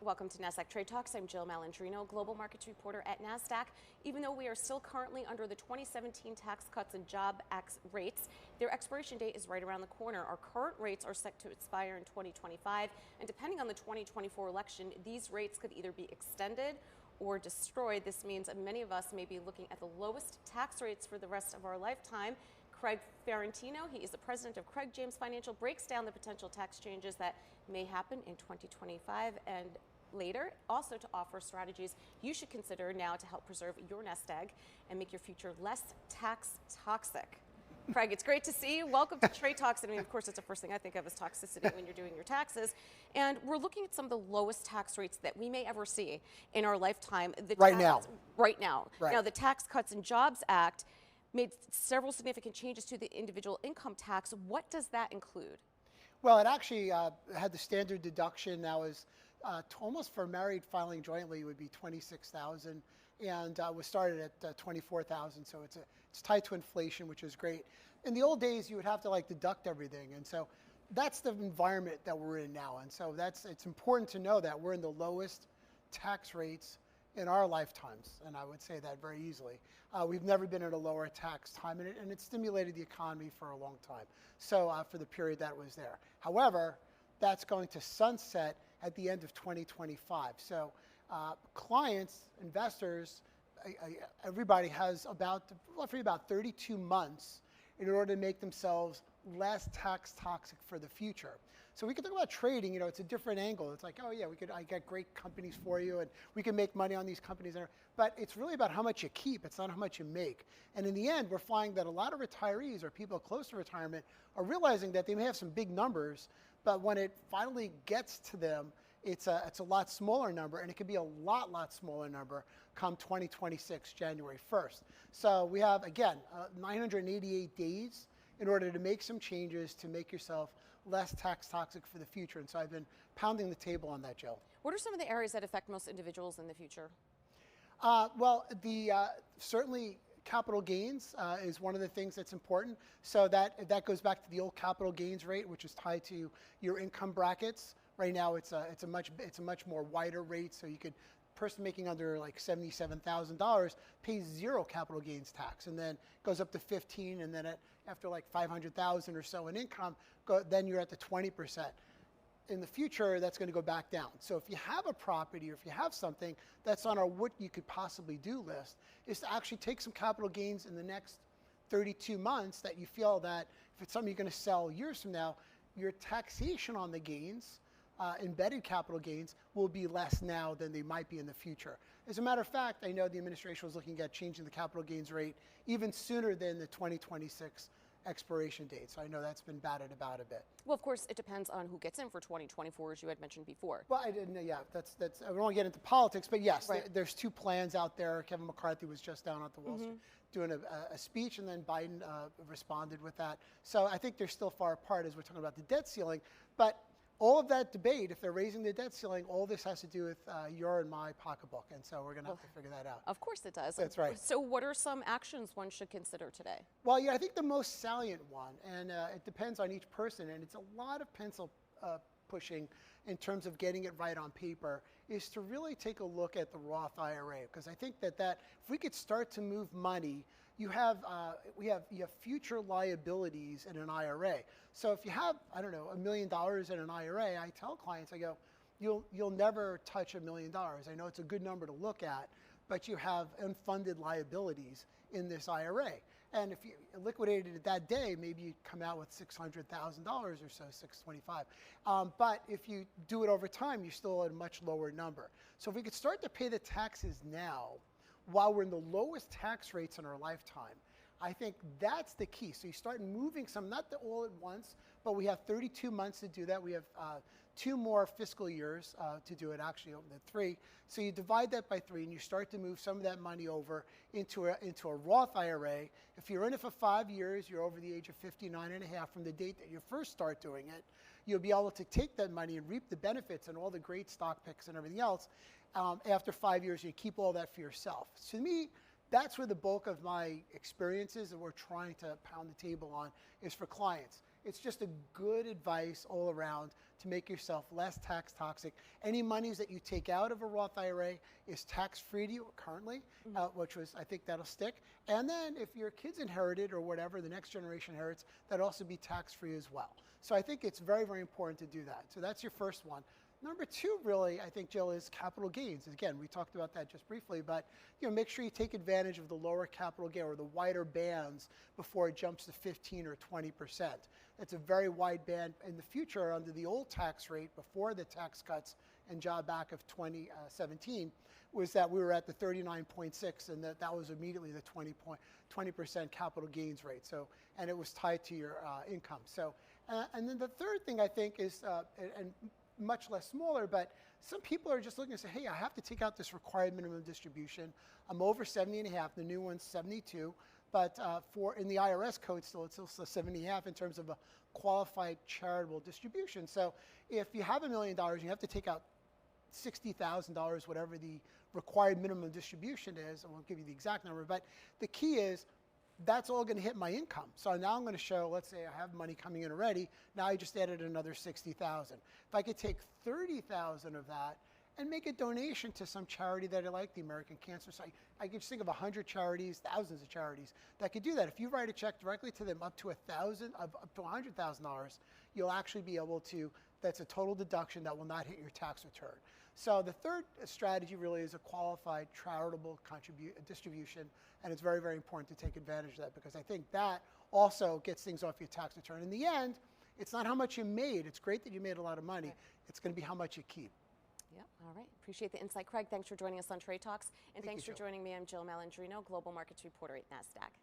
Welcome to Nasdaq Trade Talks. I'm Jill Maladrino, global markets reporter at Nasdaq. Even though we are still currently under the 2017 Tax Cuts and Jobs Act rates, their expiration date is right around the corner. Our current rates are set to expire in 2025, and depending on the 2024 election, these rates could either be extended or destroyed. This means many of us may be looking at the lowest tax rates for the rest of our lifetime. Craig Ferrantino, he is the president of Craig James Financial, breaks down the potential tax changes that may happen in 2025 and later, also to offer strategies you should consider now to help preserve your nest egg and make your future less tax toxic. Craig, it's great to see you. Welcome to Trade Talks. I mean, of course, it's the first thing I think of is toxicity when you're doing your taxes. And we're looking at some of the lowest tax rates that we may ever see in our lifetime. Right now. Now, the Tax Cuts and Jobs Act made several significant changes to the individual income tax. What does that include? Well, it actually had the standard deduction now is almost for married filing jointly would be $26,000, and was started at $24,000. So it's tied to inflation, which is great. In the old days, you would have to like deduct everything, and so that's the environment that we're in now. And so it's important to know that we're in the lowest tax rates in our lifetimes, and I would say that very easily. We've never been at a lower tax time, and it stimulated the economy for a long time. So for the period that was there. However, that's going to sunset at the end of 2025. So clients, investors, everybody has roughly about 32 months in order to make themselves less tax toxic for the future. So we can talk about trading, you know, it's a different angle. It's like, oh yeah, I got great companies for you and we can make money on these companies. But it's really about how much you keep, it's not how much you make. And in the end, we're finding that a lot of retirees or people close to retirement are realizing that they may have some big numbers, but when it finally gets to them, it's a lot smaller number, and it could be a lot smaller number come 2026, January 1st. So we have, again, 988 days in order to make some changes to make yourself less tax toxic for the future. And so I've been pounding the table on that, Jill. What are some of the areas that affect most individuals in the future? Well, certainly capital gains is one of the things that's important. So that goes back to the old capital gains rate, which is tied to your income brackets. Right now, it's a much more wider rate. So you could, person making under like $77,000 pays zero capital gains tax, and then goes up to 15, and then after like 500,000 or so in income, then you're at the 20%. In the future, that's going to go back down. So if you have a property or if you have something that's on our what you could possibly do list, is to actually take some capital gains in the next 32 months that you feel that if it's something you're going to sell years from now, your taxation on the gains, embedded capital gains, will be less now than they might be in the future. As a matter of fact, I know the administration was looking at changing the capital gains rate even sooner than the 2026 expiration date. So I know that's been batted about a bit. Well, of course, it depends on who gets in for 2024, as you had mentioned before. Well, I didn't. Yeah, that's. I don't want to get into politics, but yes, there's two plans out there. Kevin McCarthy was just down at the Wall Street doing a speech, and then Biden responded with that. So I think they're still far apart as we're talking about the debt ceiling. But all of that debate, if they're raising the debt ceiling, all this has to do with your and my pocketbook. And so we're going to have to figure that out. Of course it does. That's right. So what are some actions one should consider today? Well, yeah, I think the most salient one, and it depends on each person, and it's a lot of pencil pushing in terms of getting it right on paper, is to really take a look at the Roth IRA. Because I think that if we could start to move money, you have future liabilities in an IRA. So if you have, I don't know, $1 million in an IRA, I tell clients, I go, you'll never touch $1 million. I know it's a good number to look at, but you have unfunded liabilities in this IRA. And if you liquidated it that day, maybe you'd come out with $600,000 or so, $625,000. But if you do it over time, you're still at a much lower number. So if we could start to pay the taxes now, while we're in the lowest tax rates in our lifetime, I think that's the key. So you start moving some, not all at once, but we have 32 months to do that. We have 2 more fiscal years to do it, actually, 3. So you divide that by 3, and you start to move some of that money over into a Roth IRA. If you're in it for 5 years, you're over the age of 59 and a half from the date that you first start doing it, you'll be able to take that money and reap the benefits and all the great stock picks and everything else. After 5 years, you keep all that for yourself. To me, that's where the bulk of my experiences that we're trying to pound the table on is for clients. It's just a good advice all around to make yourself less tax toxic. Any monies that you take out of a Roth IRA is tax-free to you currently, which was, I think that'll stick. And then if your kids inherited or whatever, the next generation inherits, that'll also be tax-free as well. So I think it's very, very important to do that. So that's your first one. Number two, really, I think, Jill, is capital gains. Again, we talked about that just briefly, but make sure you take advantage of the lower capital gain or the wider bands before it jumps to 15 or 20%. That's a very wide band. In the future, under the old tax rate, before the tax cuts and Job Act of 2017, was that we were at the 39.6, and that was immediately the 20% capital gains rate. So, and it was tied to your income. So, and then the third thing I think is, and much less smaller, but some people are just looking and say, hey, I have to take out this required minimum distribution. I'm over 70 and a half, the new one's 72, but in the IRS code still, it's still 70 and a half in terms of a qualified charitable distribution. So if you have $1 million, you have to take out $60,000, whatever the required minimum distribution is. I won't give you the exact number, but the key is, that's all going to hit my income. So now I'm going to show, let's say I have money coming in already. Now I just added another 60,000. If I could take 30,000 of that and make a donation to some charity that I like, the American Cancer Society, I could just think of 100 charities, thousands of charities that could do that. If you write a check directly to them up to $100,000, you'll actually be able to. That's a total deduction that will not hit your tax return. So the third strategy really is a qualified charitable distribution, and it's very, very important to take advantage of that, because I think that also gets things off your tax return. In the end, it's not how much you made. It's great that you made a lot of money. It's going to be how much you keep. Yep. All right. Appreciate the insight, Craig. Thanks for joining us on Trade Talks, and thanks for joining me. I'm Jill Malandrino, Global Markets Reporter at Nasdaq.